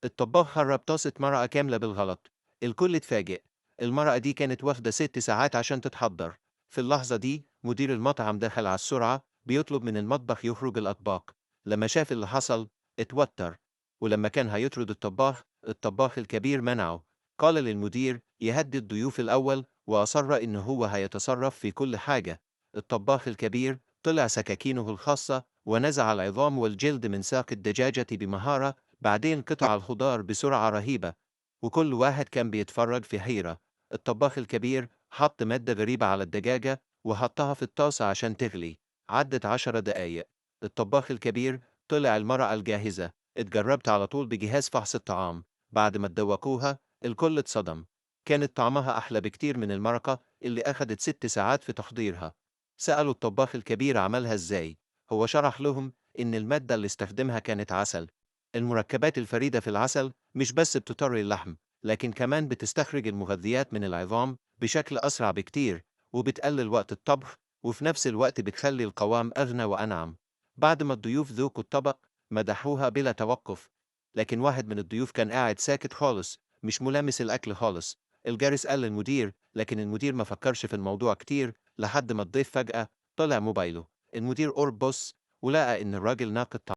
الطباخ خرب طاسة مرقة كاملة بالغلط. الكل اتفاجئ. المرقة دي كانت واخدة 6 ساعات عشان تتحضر. في اللحظة دي مدير المطعم دخل على السرعة بيطلب من المطبخ يخرج الأطباق. لما شاف اللي حصل اتوتر. ولما كان هيطرد الطباخ الكبير منعه. قال للمدير يهدي الضيوف الأول وأصر إن هو هيتصرف في كل حاجة. الطباخ الكبير طلع سكاكينه الخاصة ونزع العظام والجلد من ساق الدجاجة بمهارة، بعدين قطع الخضار بسرعة رهيبة. وكل واحد كان بيتفرج في حيرة. الطباخ الكبير حط مادة غريبة على الدجاجة وحطها في الطاسة عشان تغلي. عدت 10 دقايق. الطباخ الكبير طلع المرقة الجاهزة. اتجربت على طول بجهاز فحص الطعام. بعد ما اتذوقوها الكل اتصدم. كانت طعمها أحلى بكتير من المرقة اللي أخدت 6 ساعات في تحضيرها. سألوا الطباخ الكبير عملها ازاي. هو شرح لهم إن المادة اللي استخدمها كانت عسل. المركبات الفريدة في العسل مش بس بتطري اللحم، لكن كمان بتستخرج المغذيات من العظام بشكل أسرع بكتير، وبتقلل وقت الطبخ، وفي نفس الوقت بتخلي القوام أغنى وأنعم. بعد ما الضيوف ذوقوا الطبق مدحوها بلا توقف. لكن واحد من الضيوف كان قاعد ساكت خالص، مش ملامس الأكل خالص. الجارس قال للمدير، لكن المدير ما فكرش في الموضوع كتير لحد ما الضيف فجأة طلع موبايله. المدير قرب بص ولقى إن الراجل ناقد